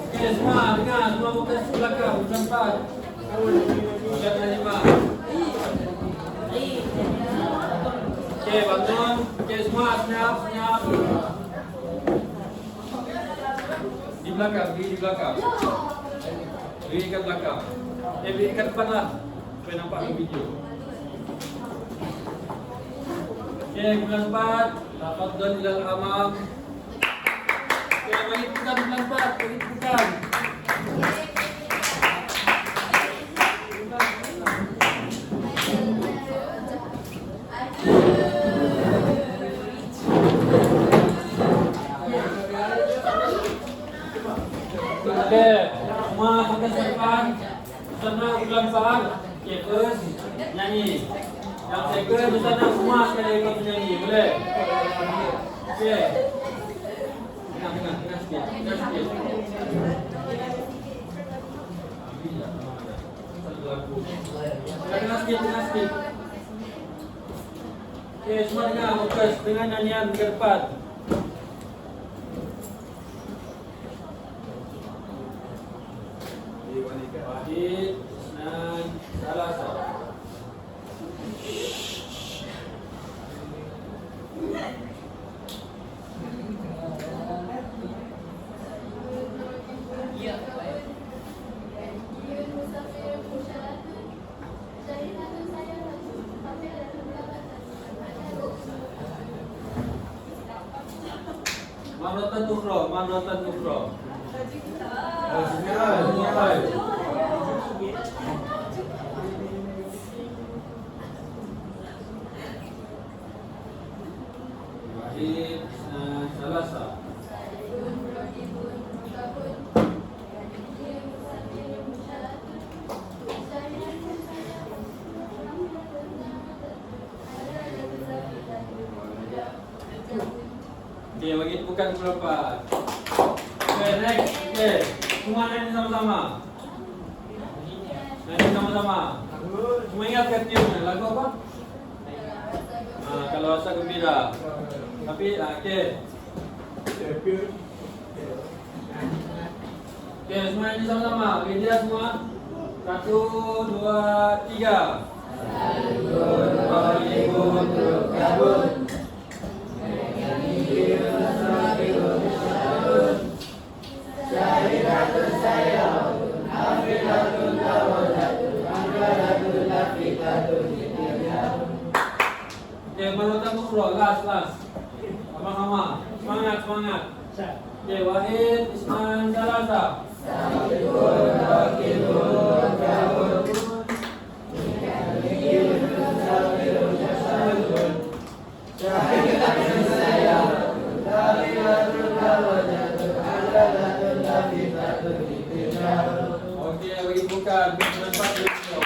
Okey, semua dengar, semua buka belakang, bulan 4. Bulan 5. Okey, bangun. Okey, semua senyap. Di belakang, di belakang. Beri kat belakang. Beri kat depan lah. Supaya nampak video. Okey, bulan 4. Tafadhal ilal amam. Okey, bagi tepukan bulan 4. Bagi tepukan. Okey, semua fokus ke depan. Sana bulan 4. Okey, first nyanyi. Yang second di sana semua sekali ikut menyanyi. Boleh? Okey. Tengah sikit. Tengah sikit. Okey, semua dengar, fokus dengan nyanyian ke depan. Wahid, Isnan, Salasa. Marratan ukhra. Wahid, Isnan, Salasa. Okey, bagi tepukan berapa? Okey, next. Okey, semua nyanyi sama-sama. Nyanyi sama-sama. Semua ingat kan tune lagu apa? Kalau rasa gembira. Tapi okey. Okey, semua nyanyi sama-sama. Media semua. 1, 2, 3. Okey, marratan ukhra, last. Sama-sama. Semangat. Okey, Wahid, Isnan, Salasa. Okey, bagi bukan. Bulan 4 dulu.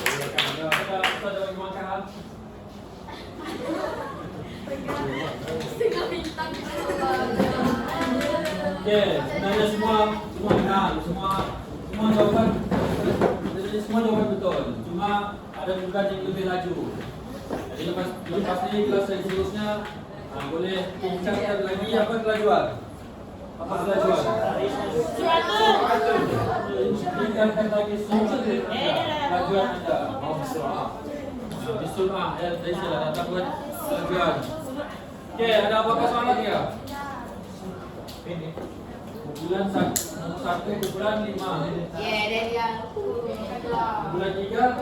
Kita ada bagi makan. Okey, sebenarnya semua dengar, semua jawapan. Jadi semua jawapan betul. Cuma ada bukan yang lebih laju. Jadi lepas ni kelas yang seterusnya boleh bincangkan lagi apa kelajuan. Apa kelajuan? Bincangkan lagi semua kelajuan anda. Di surah ayat dari sini datang buat kelajuan. Okey, ada apa-apa soalan lagi ya? Bulan 1 ke bulan 5. Bulan 3.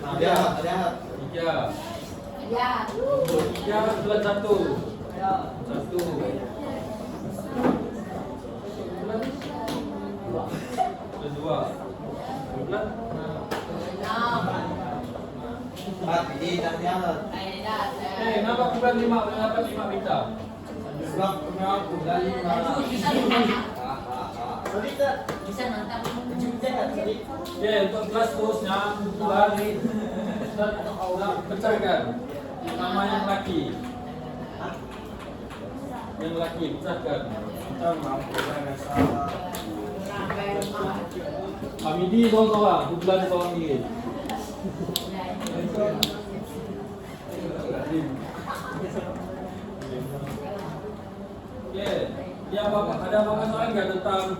Ada. 3 bulan 1. 1. Bulan 2. Bulan 6. Kenapa bulan 5 dapat 5 bintang? Sebab bulan 5. Bisa nonton. Okey, untuk kelas seterusnya mari kita pecahkan. Nama yang laki. Yang laki, pecahkan. Hamidi seorang-seorang, kumpulan seorang diri. Okey, dia ada apa-apa soalan enggak tentang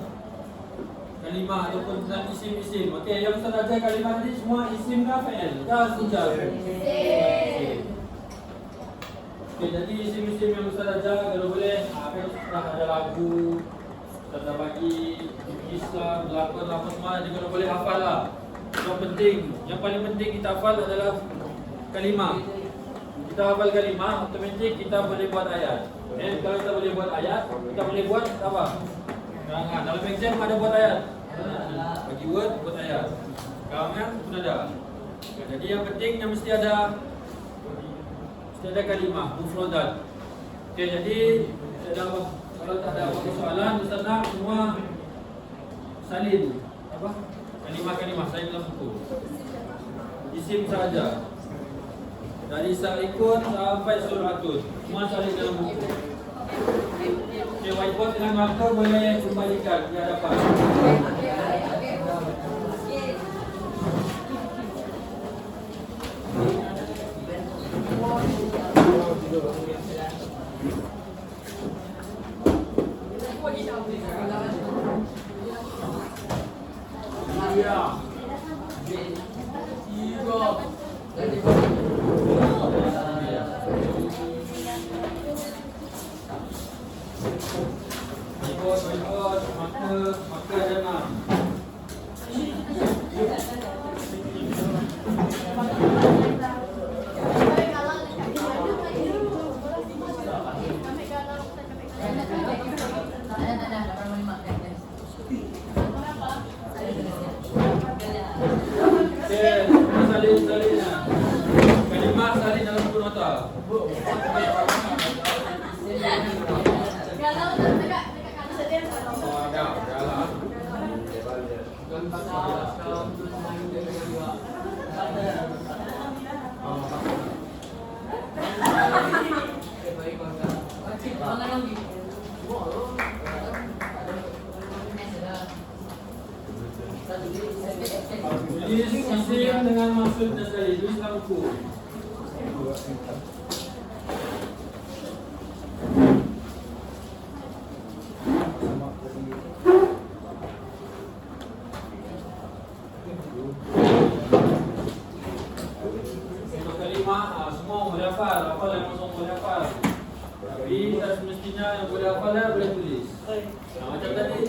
kalimah ataupun tentang isim-isim? Okey, yang Ustaz ajar kalimah tadi semua isim ke fi'il? Dah sudah. Okey, jadi isim-isim yang Ustaz ajar kalau boleh Ustaz ada lagu, Ustaz dah bagi Islam, lakon semua, jadi kalau boleh hafal lah. Yang penting, yang paling penting kita hafal adalah kalimah. Kita hafal kalimah, otomatik kita boleh buat ayat. Kalau kita boleh buat ayat, kita boleh buat apa? Karangan. Dalam exam ada buat ayat. Bagi word buat ayat. Karangan pun ada. Jadi yang penting yang mesti ada kalimah, mufradat. Okey, jadi kalau tak ada apa soalan, Ustaz nak semua salin apa? Kalimah-kalimah salin dalam buku. Isim saja. Dari Sa'ikun sampai Suratun, semua salin dalam buku. Okay, whiteboard dengan marker boleh kembalikan di hadapan. Maka jangan. Salin. Kalimah salin dalam buku nota. Tulis isim dengan maksudnya sekali. Tulis dalam buku. Untuk kalimah, semua boleh hafal. Hafal yang langsung boleh hafal. Tapi tak semestinya yang boleh hafal boleh tulis. Macam tadi.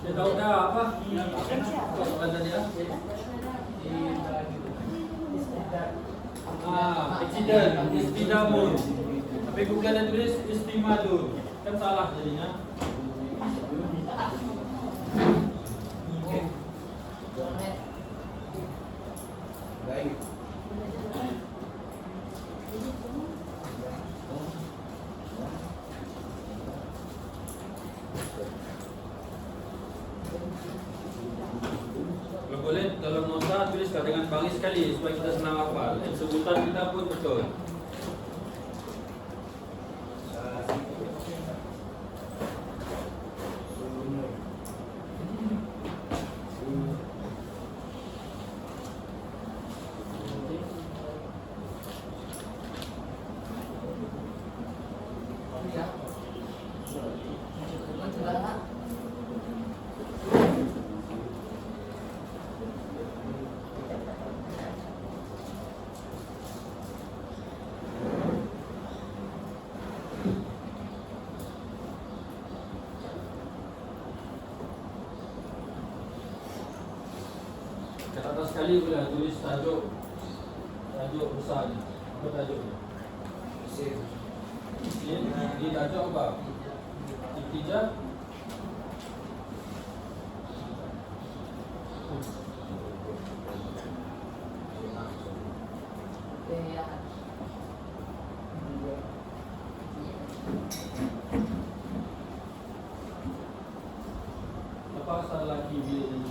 Dia tahu dah apa? Apa tadi ya? Accident, istidamun. Tapi bukan dia tulis istimadun. Kan salah jadinya. Baik. Kalau boleh dalam nota tulislah dengan baris sekali supaya kita senang hafal. Sebutan kita pun betul. Kat atas sekali boleh tulis tajuk besarnya. Apa tajuknya? Isim. Di tajuk apa? Iktijah. Apa salah lagi bila ini?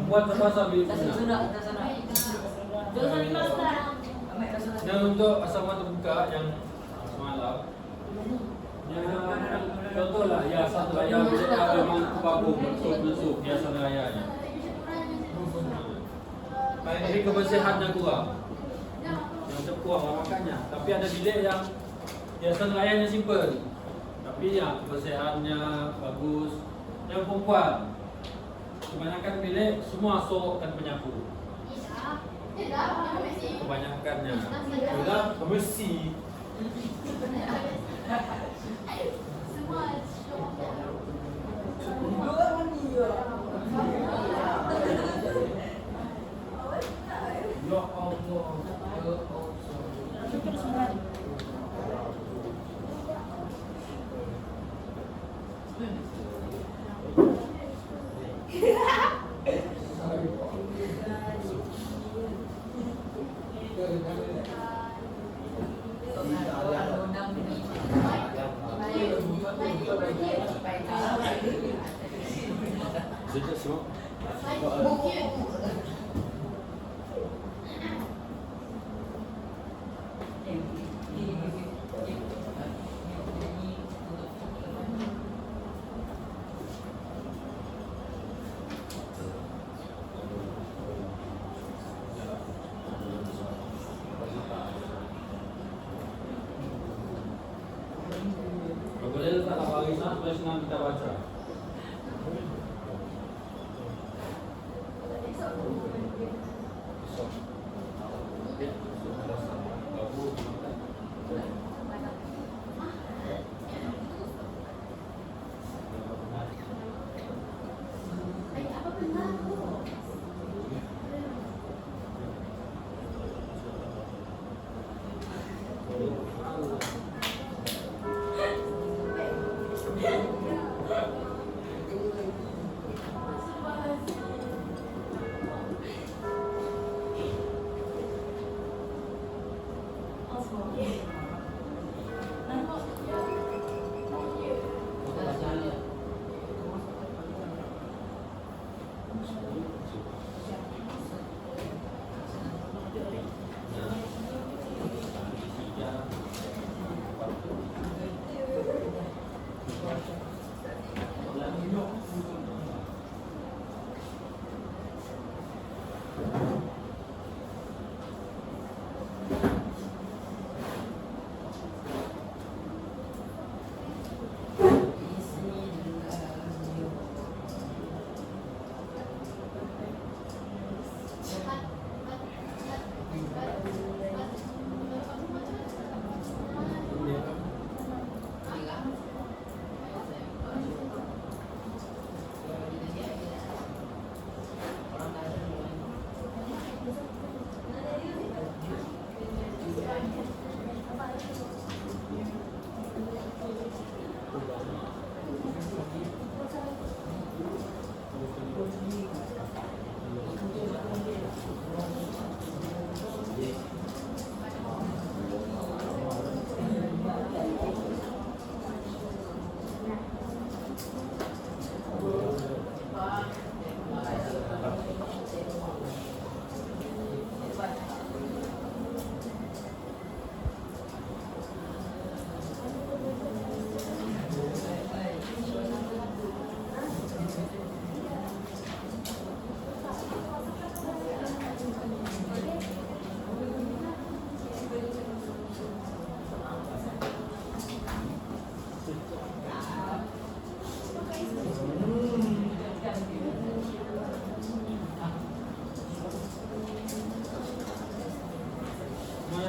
Buat bahasa bil. Dan untuk asrama terbuka yang semalam, contohlah hiasan raya mereka memang bagus besuk hiasan rayanya. Jadi kebersihannya kurang, yang kurang makannya. Tapi ada bilik yang hiasan rayanya simple, tapi ya kebersihannya bagus. Yang perempuan, kebanyakan bilik semua sokkan penyapu. Kebanyakannya sudah bersih. Ya Allah. Sudah semua. Boleh letak barisan supaya senang kita baca.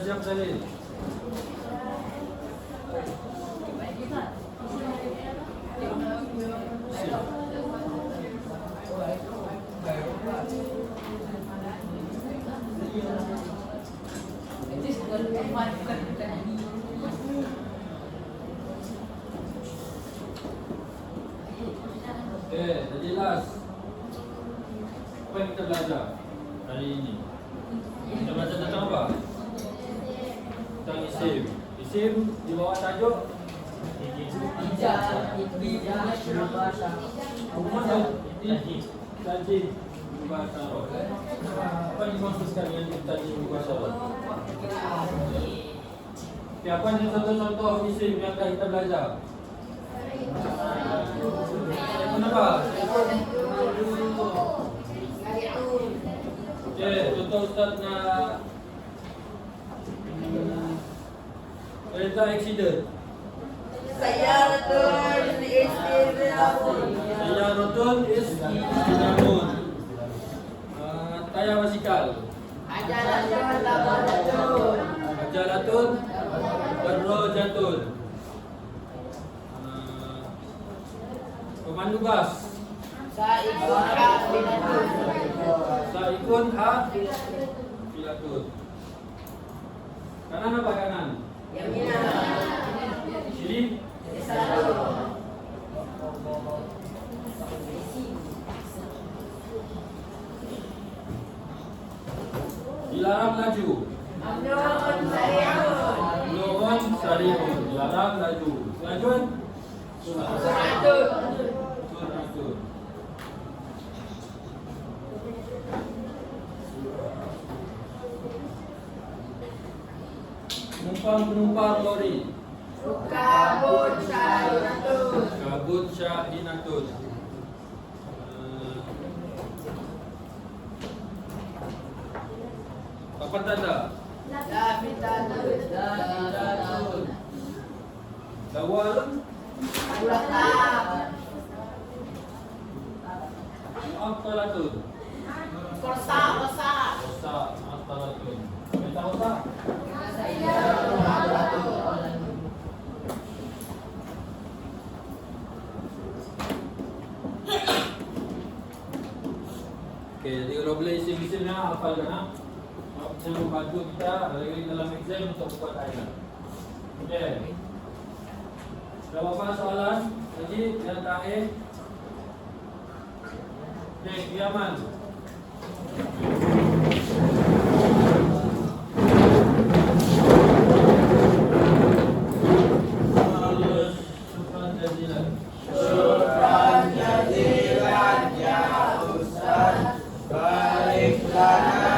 Siap Salil. Jadi last, apa yang kita belajar hari ini? Kita belajar tentang apa? Tentang isim. Isim di bawah tajuk Tajim mubasyarah. Apa yang dimaksudkan dengan tajim mubasyarah? Apa yang contoh-contoh isim yang akan kita belajar? Kenapa? Okey, contoh Ustaz nak kereta accident. Sayaratun istirahatun. Sayaratun istirahatun. Tayar basikal. Ajalatun labaratun. Ajalatun darajatun. Pemandu bas. Saikun hafilatun. Saikun hafilatun. Kanan apa kanan? Yaminan. Kiri. Yasarun. Dilarang laju. Mamnun sari'un. Mamnu'un sari'un. Dilarang laju. Lajuan? Suratun. Suratun. Penumpang lori. Rukabun syahiratun. Kabut syahinatun. Apa tanda? Lafitatun. Dawal. Ulatab. Apalatun. Korsa. Osa. Apalatun. Minta osa. Sayaratun labaratun. Okey, jadi kalau boleh isim-isim yang hafalkan ha. Saya membantu kita lagi dalam exam untuk buat ayat. Okey. Ada apa soalan? Lagi yang terakhir. Okey, Kiaman. Syukran jazilan. Syukran jazilan ya Ustaz. Baik lana